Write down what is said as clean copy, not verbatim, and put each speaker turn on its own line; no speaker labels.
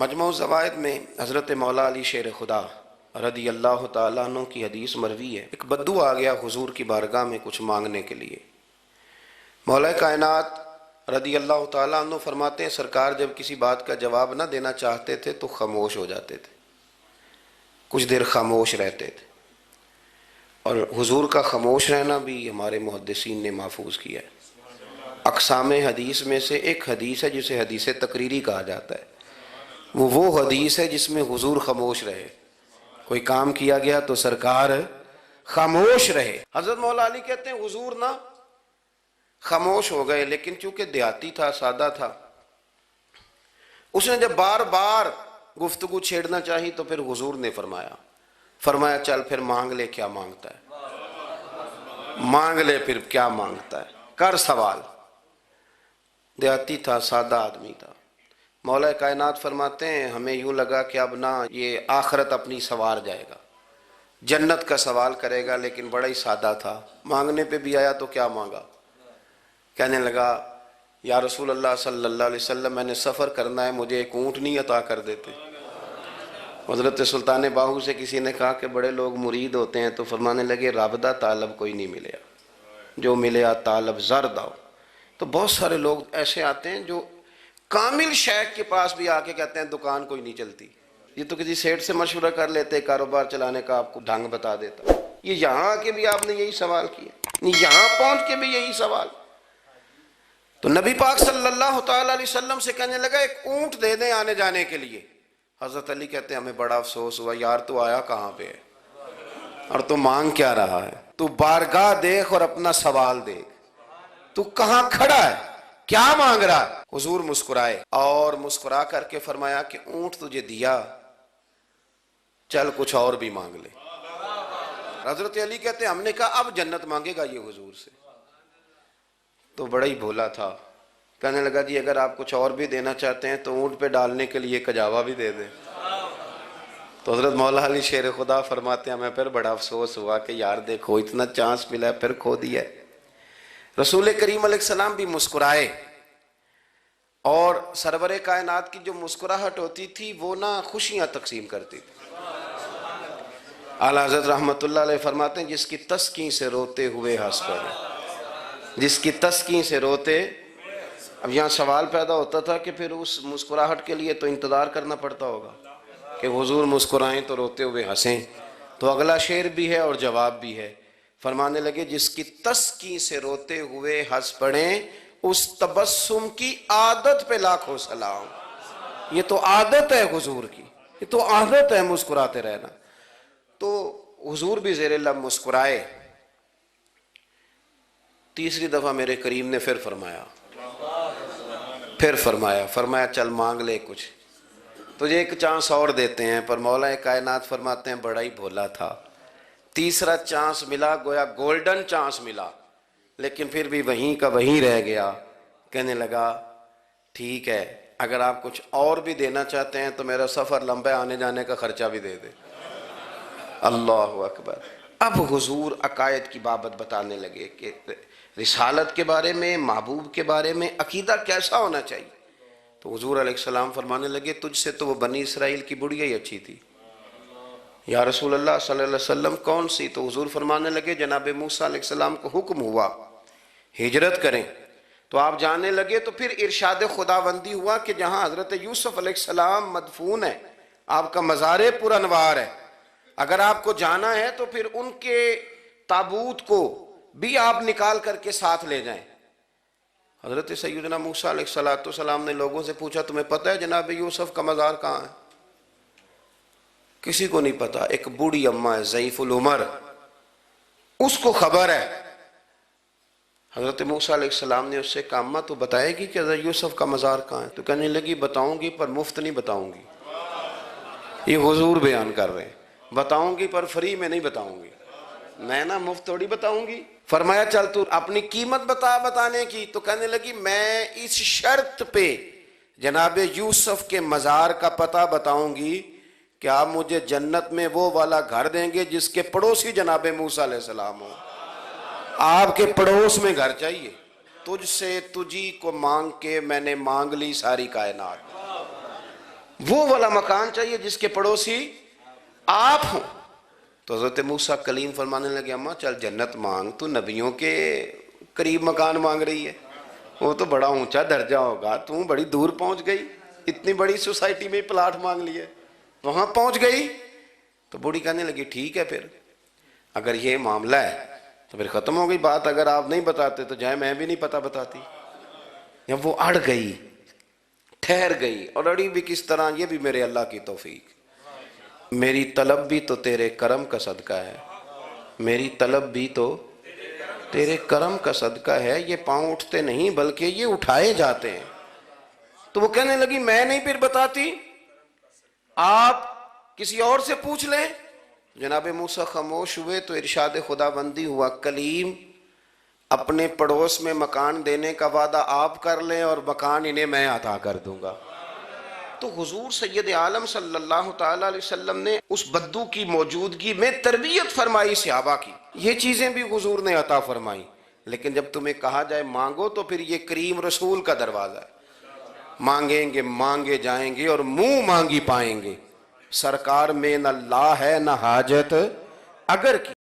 مجموع الزوائد میں حضرت مولا علی شیر خدا رضی اللہ تعالیٰ عنہ کی حدیث مروی ہے۔ ایک بدو آ گیا حضور کی بارگاہ میں کچھ مانگنے کے لیے۔ مولا کائنات رضی اللہ تعالیٰ عنہ فرماتے ہیں سرکار جب کسی بات کا جواب نہ دینا چاہتے تھے تو خاموش ہو جاتے تھے، کچھ دیر خاموش رہتے تھے۔ اور حضور کا خاموش رہنا بھی ہمارے محدثین نے محفوظ کیا ہے۔ اقسام حدیث میں سے ایک حدیث ہے جسے حدیث تقریری کہا جاتا ہے۔ وہ حدیث ہے جس میں حضور خاموش رہے، کوئی کام کیا گیا تو سرکار خاموش رہے۔ حضرت مولا علی کہتے ہیں حضور نہ خاموش ہو گئے، لیکن چونکہ دیہاتی تھا، سادہ تھا، اس نے جب بار بار گفتگو چھیڑنا چاہی تو پھر حضور نے فرمایا چل پھر مانگ لے کیا مانگتا ہے، مانگ لے پھر کیا مانگتا ہے، کر سوال۔ دیہاتی تھا، سادہ آدمی تھا۔ مولا کائنات فرماتے ہیں ہمیں یوں لگا کہ اب نہ یہ آخرت اپنی سوار جائے گا، جنت کا سوال کرے گا، لیکن بڑا ہی سادہ تھا۔ مانگنے پہ بھی آیا تو کیا مانگا، کہنے لگا یا رسول اللہ صلی اللہ علیہ وسلم میں نے سفر کرنا ہے، مجھے ایک اونٹنی عطا کر دیتے۔ حضرت سلطان باہو سے کسی نے کہا کہ بڑے لوگ مرید ہوتے ہیں، تو فرمانے لگے رب دا طالب کوئی نہیں ملیا، جو ملیا طالب زرد آؤ۔ تو بہت سارے لوگ ایسے آتے ہیں جو کامل شیخ کے پاس بھی آ کے کہتے ہیں دکان کوئی نہیں چلتی، یہ تو کسی سیٹ سے مشورہ کر لیتے، کاروبار چلانے کا آپ کو ڈھنگ بتا دیتا۔ یہ یہاں آ کے بھی آپ نے یہی سوال کیا، یہاں پہنچ کے بھی یہی سوال۔ تو نبی پاک صلی اللہ تعالیٰ علیہ وسلم سے کہنے لگا ایک اونٹ دے دیں آنے جانے کے لیے۔ حضرت علی کہتے ہیں ہمیں بڑا افسوس ہوا، یار تو آیا کہاں پہ ہے اور تو مانگ کیا رہا ہے؟ تو بارگاہ دیکھ اور اپنا سوال دیکھ، تو کہاں کھڑا ہے، کیا مانگ رہا ہے؟ حضور مسکرائے اور مسکرا کر کے فرمایا کہ اونٹ تجھے دیا، چل کچھ اور بھی مانگ لے۔ حضرت علی کہتے ہیں ہم نے کہا اب جنت مانگے گا یہ حضور سے؟ تو بڑا ہی بھولا تھا، کہنے لگا جی اگر آپ کچھ اور بھی دینا چاہتے ہیں تو اونٹ پہ ڈالنے کے لیے کجاوا بھی دے دیں۔ تو حضرت مولا علی شیر خدا فرماتے ہیں ہمیں پھر بڑا افسوس ہوا کہ یار دیکھو اتنا چانس ملا ہے پھر کھو دیا ہے۔ رسول کریم علیہ السلام بھی مسکرائے، اور سرور کائنات کی جو مسکراہٹ ہوتی تھی وہ نہ خوشیاں تقسیم کرتی تھی۔ اعلیٰ حضرت رحمت اللہ علیہ فرماتے ہیں جس کی تسکین سے روتے ہوئے ہنس پڑے، جس کی تسکین سے روتے۔ اب یہاں سوال پیدا ہوتا تھا کہ پھر اس مسکراہٹ کے لیے تو انتظار کرنا پڑتا ہوگا کہ حضور مسکرائیں تو روتے ہوئے ہنسیں۔ تو اگلا شعر بھی ہے اور جواب بھی ہے۔ فرمانے لگے جس کی تسکین سے روتے ہوئے ہنس پڑیں، اس تبسم کی عادت پہ لاکھوں سلام۔ یہ تو عادت ہے حضور کی، یہ تو عادت ہے مسکراتے رہنا۔ تو حضور بھی زیر لب مسکرائے۔ تیسری دفعہ میرے کریم نے پھر فرمایا چل مانگ لے کچھ، تجھے ایک چانس اور دیتے ہیں۔ پر مولا کائنات فرماتے ہیں بڑا ہی بھولا تھا، تیسرا چانس ملا، گویا گولڈن چانس ملا، لیکن پھر بھی وہیں کا وہیں رہ گیا۔ کہنے لگا ٹھیک ہے اگر آپ کچھ اور بھی دینا چاہتے ہیں تو میرا سفر لمبا آنے جانے کا خرچہ بھی دے دے۔ اللہ اکبر۔ اب حضور عقائد کی بابت بتانے لگے کہ رسالت کے بارے میں، محبوب کے بارے میں عقیدہ کیسا ہونا چاہیے۔ تو حضور علیہ السلام فرمانے لگے تجھ سے تو وہ بنی اسرائیل کی بڑھیا ہی اچھی تھی۔ یا رسول اللہ صلی اللہ علیہ وسلم کون سی؟ تو حضور فرمانے لگے جناب موسیٰ علیہ السلام کو حکم ہوا ہجرت کریں، تو آپ جانے لگے، تو پھر ارشاد خداوندی ہوا کہ جہاں حضرت یوسف علیہ السلام مدفون ہے، آپ کا مزار پر انوار ہے، اگر آپ کو جانا ہے تو پھر ان کے تابوت کو بھی آپ نکال کر کے ساتھ لے جائیں۔ حضرت سیدنا موسیٰ علیہ السلام نے لوگوں سے پوچھا تمہیں پتہ ہے جناب یوسف کا مزار کہاں ہے؟ کسی کو نہیں پتا۔ ایک بوڑھی اماں ہے ضعیف العمر، اس کو خبر ہے۔ حضرت موسیٰ علیہ السلام نے اس سے کہا اماں تو بتائے گی کہ حضرت یوسف کا مزار کہاں ہے؟ تو کہنے لگی بتاؤں گی پر مفت نہیں بتاؤں گی۔ یہ حضور بیان کر رہے ہیں، بتاؤں گی پر فری میں نہیں بتاؤں گی، میں نا مفت تھوڑی بتاؤں گی۔ فرمایا چل تو اپنی قیمت بتانے کی۔ تو کہنے لگی میں اس شرط پہ جناب یوسف کے مزار کا پتہ بتاؤں گی کہ آپ مجھے جنت میں وہ والا گھر دیں گے جس کے پڑوسی جناب موسیٰ علیہ السلام ہوں۔ آپ کے پڑوس میں گھر چاہیے۔ تجھ سے تجھی کو مانگ کے میں نے مانگ لی ساری کائنات، وہ والا مکان چاہیے جس کے پڑوسی آپ ہوں۔ تو حضرت موسیٰ کلیم فرمانے لگے اماں چل جنت مانگ، تو نبیوں کے قریب مکان مانگ رہی ہے، وہ تو بڑا اونچا درجہ ہوگا، تو بڑی دور پہنچ گئی، اتنی بڑی سوسائٹی میں پلاٹ مانگ لیے، وہاں پہنچ گئی۔ تو بوڑھی کہنے لگی ٹھیک ہے، پھر اگر یہ معاملہ ہے تو پھر ختم ہو گئی بات، اگر آپ نہیں بتاتے تو جائے میں بھی نہیں پتہ بتاتی۔ یا وہ اڑ گئی، ٹھہر گئی، اور اڑی بھی کس طرح، یہ بھی میرے اللہ کی توفیق، میری طلب بھی تو تیرے کرم کا صدقہ ہے، میری طلب بھی تو تیرے کرم کا صدقہ ہے، یہ پاؤں اٹھتے نہیں بلکہ یہ اٹھائے جاتے ہیں۔ تو وہ کہنے لگی میں نہیں پھر بتاتی، آپ کسی اور سے پوچھ لیں۔ جناب موسیٰ خاموش ہوئے تو ارشاد خدا بندی ہوا کلیم اپنے پڑوس میں مکان دینے کا وعدہ آپ کر لیں اور مکان انہیں میں عطا کر دوں گا۔ تو حضور سید عالم صلی اللہ تعالی علیہ وسلم نے اس بدو کی موجودگی میں تربیت فرمائی صحابہ کی، یہ چیزیں بھی حضور نے عطا فرمائی۔ لیکن جب تمہیں کہا جائے مانگو تو پھر یہ کریم رسول کا دروازہ ہے، مانگیں گے مانگے جائیں گے اور منہ مانگی پائیں گے۔ سرکار میں نہ لا ہے نہ حاجت اگر کی